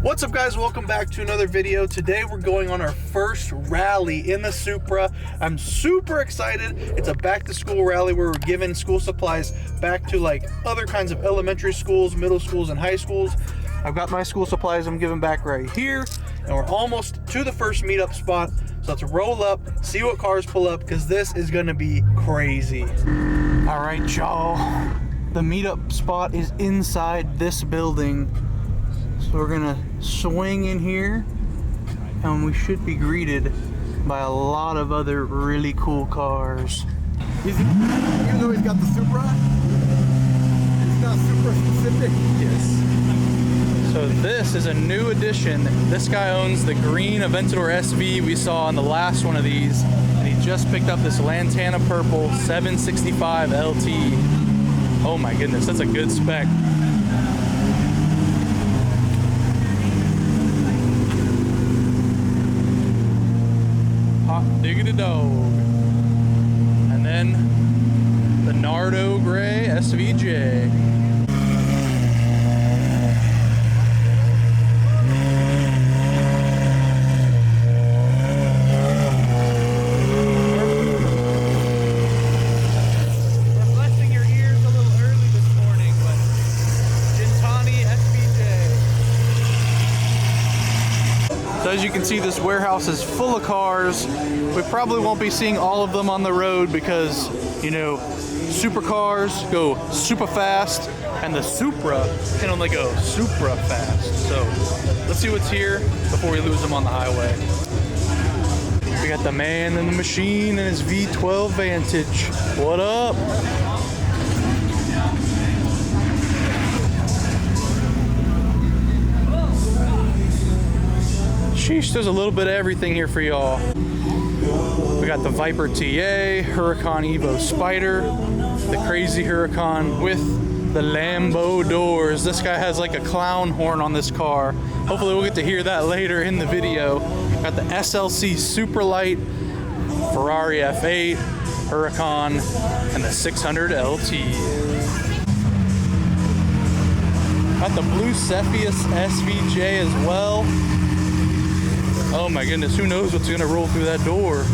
What's up, guys? Welcome back to another video. Today we're going on our first rally in the Supra. I'm super excited. It's a back to school rally where we're giving school supplies back to like other kinds of elementary schools, middle schools, and high schools. I've got my school supplies I'm giving back right here, and we're almost to the first meetup spot. So let's roll up, see what cars pull up, because this is gonna be crazy. All right, y'all. The meetup spot is inside this building. So we're gonna swing in here and we should be greeted by a lot of other really cool cars. Even though he's got the Supra, it's not Supra specific. Yes. So this is a new addition. This guy owns the green Aventador SV we saw on the last one of these, and he just picked up this Lantana purple 765 LT. Oh my goodness, that's a good spec. Diggity dog. And then the Nardo Gray SVJ. We're blessing your ears a little early this morning, but Gintani SVJ. So as you can see, this warehouse is full of cars. We probably won't be seeing all of them on the road because, you know, supercars go super fast and the Supra can only go Supra fast. So let's see what's here before we lose them on the highway. We got the man in the machine and his V12 Vantage. What up? Sheesh, there's a little bit of everything here for y'all. We got the Viper TA, Huracan Evo Spider, the crazy Huracan with the Lambo doors. This guy has like a clown horn on this car. Hopefully we'll get to hear that later in the video. Got the SLC Superlight, Ferrari F8, Huracan, and the 600 LT. Got the blue Cepheus SVJ as well. Oh my goodness, who knows what's gonna roll through that door.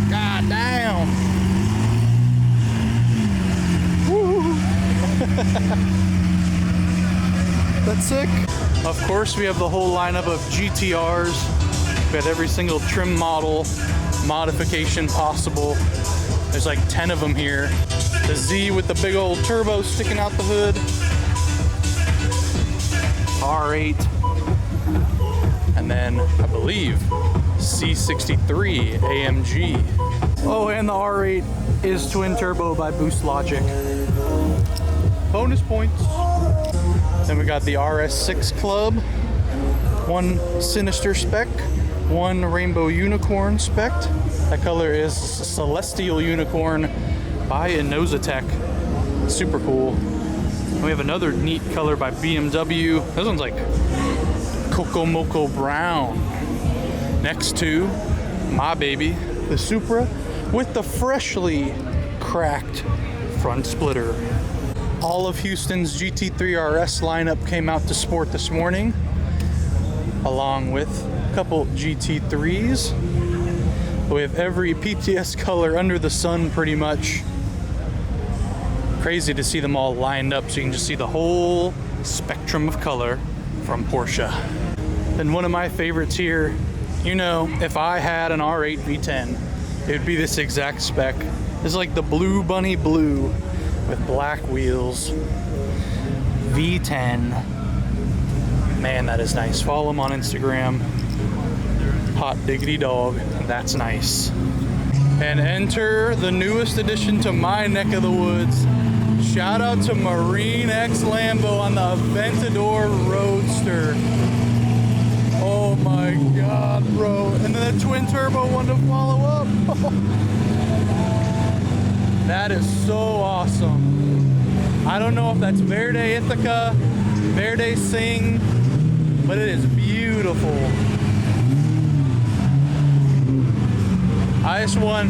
God damn. Woo. That's sick. Of course, we have the whole lineup of GTRs. We got every single trim model, modification possible. There's like 10 of them here. The Z with the big old turbo sticking out the hood. R8. And then, I believe, C63 AMG. Oh, and the R8 is twin turbo by Boost Logic. Bonus points. Then we got the RS6 Club, one Sinister spec, one Rainbow Unicorn spec. That color is Celestial Unicorn by Inositech. Super cool. And we have another neat color by BMW. This one's like Coco Moco Brown. Next to my baby, the Supra, with the freshly cracked front splitter. All of Houston's GT3 RS lineup came out to sport this morning, along with a couple GT3s. We have every PTS color under the sun pretty much. Crazy to see them all lined up so you can just see the whole spectrum of color from Porsche. Then one of my favorites here, you know, if I had an R8 V10, it would be this exact spec. It's like the Blue Bunny Blue with black wheels. V10. Man, that is nice. Follow him on Instagram. Hot diggity dog. That's nice. And enter the newest addition to my neck of the woods. Shout out to Marine X Lambo on the Aventador Roadster. Oh my God, bro. And then the twin turbo one to follow up. That is so awesome. I don't know if that's Verde Ithaca, Verde Sing, but it is beautiful. I just want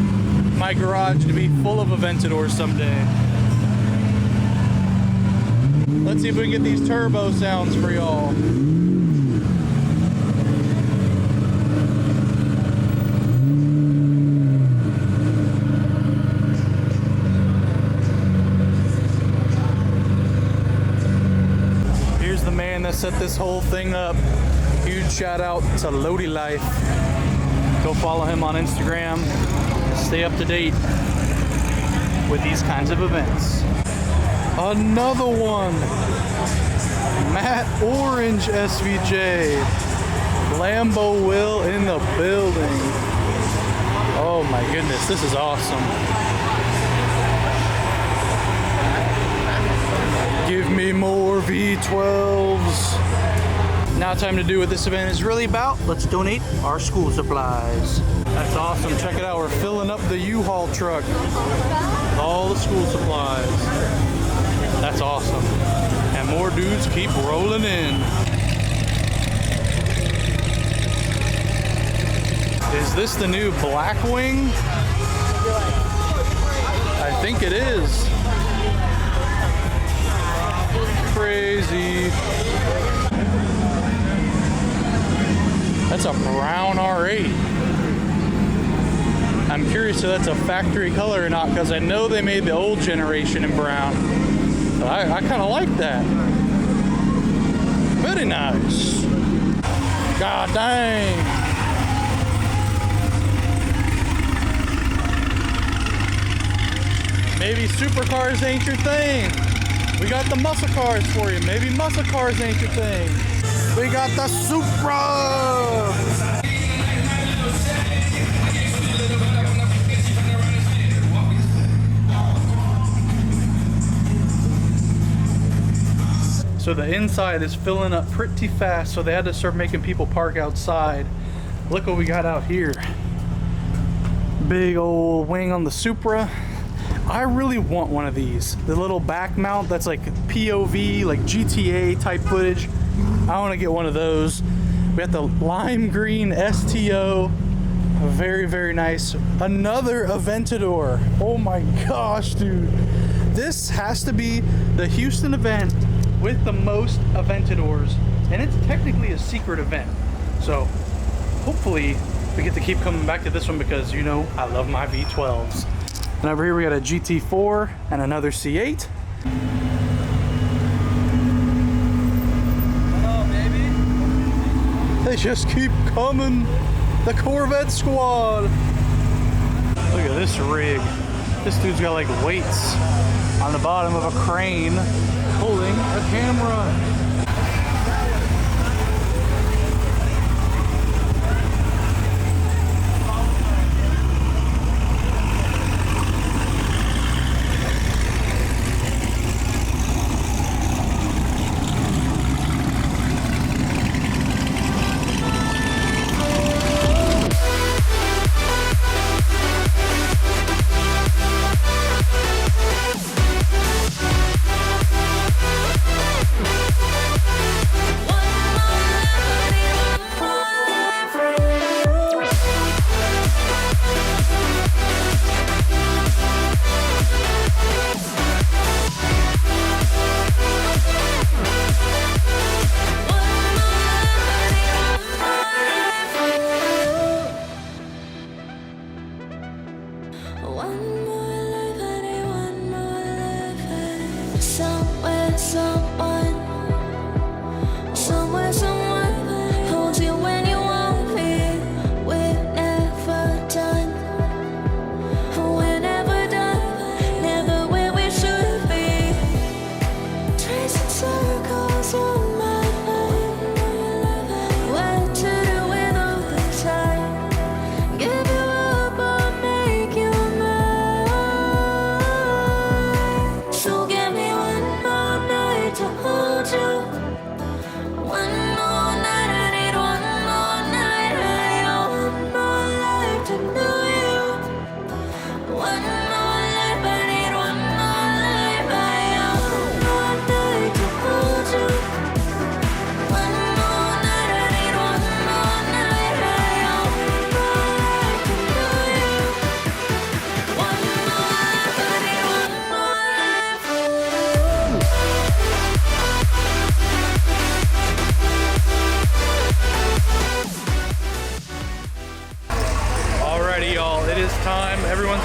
my garage to be full of Aventadors someday. Let's see if we can get these turbo sounds for y'all. set this whole thing up. Huge shout out to Lodi Life. Go follow him on Instagram. Stay up to date with these kinds of events. Another one. Matte Orange SVJ. Lambo Will in the building. Oh my goodness, this is awesome. Give me more V12s. Now time to do what this event is really about. Let's donate our school supplies. That's awesome. Check it out. We're filling up the U-Haul truck with all the school supplies. That's awesome. And more dudes keep rolling in. Is this the new Blackwing? I think it is. Crazy. That's a brown R8. I'm curious if that's a factory color or not, because I know they made the old generation in brown. But I kind of like that. Very nice. God dang. Maybe supercars ain't your thing. We got the muscle cars for you. Maybe muscle cars ain't your thing. We got the Supra. So the inside is filling up pretty fast, so they had to start making people park outside. Look what we got out here. Big old wing on the Supra. I really want one of these. The little back mount that's like POV, like GTA type footage. I want to get one of those. We got the lime green STO. Very, very nice. Another Aventador. Oh my gosh, dude. This has to be the Houston event with the most Aventadors. And it's technically a secret event. So hopefully we get to keep coming back to this one, because you know I love my V12s. And over here we got a GT4 and another C8. Hello, baby. They just keep coming. The Corvette squad. Look at this rig. This dude's got like weights on the bottom of a crane holding a camera.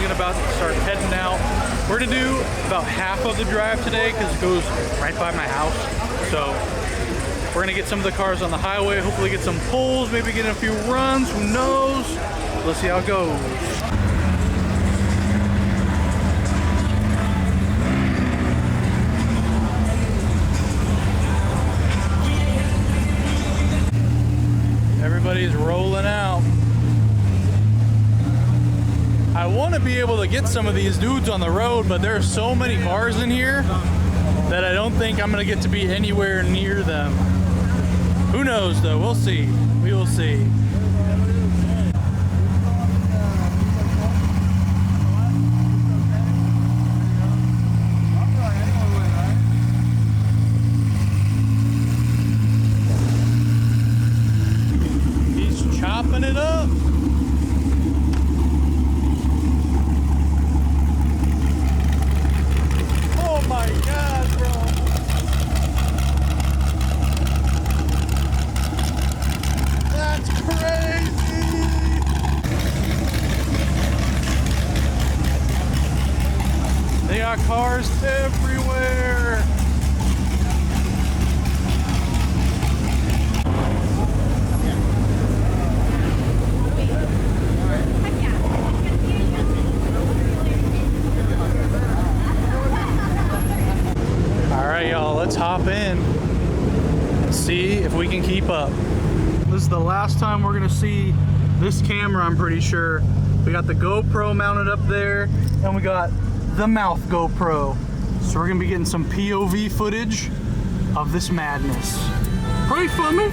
About to start heading out. We're gonna do about half of the drive today because it goes right by my house. So We're gonna get some of the cars on the highway, hopefully get some pulls, maybe get in a few runs, who knows? Let's see how it goes. Everybody's rolling out. I want to be able to get some of these dudes on the road, but there are so many cars in here that I don't think I'm going to get to be anywhere near them. Who knows though? We'll see. We will see. He's chopping it up. Oh my God, bro. That's crazy. They got cars everywhere. Alright y'all, let's hop in and see if we can keep up. This is the last time we're gonna see this camera, I'm pretty sure. We got the GoPro mounted up there, and we got the mouth GoPro. So we're gonna be getting some POV footage of this madness. Pray for me.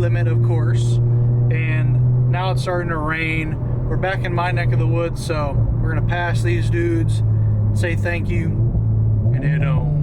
limit, of course. And now it's starting to rain. We're back in my neck of the woods, so we're gonna pass these dudes, say thank you, and head home.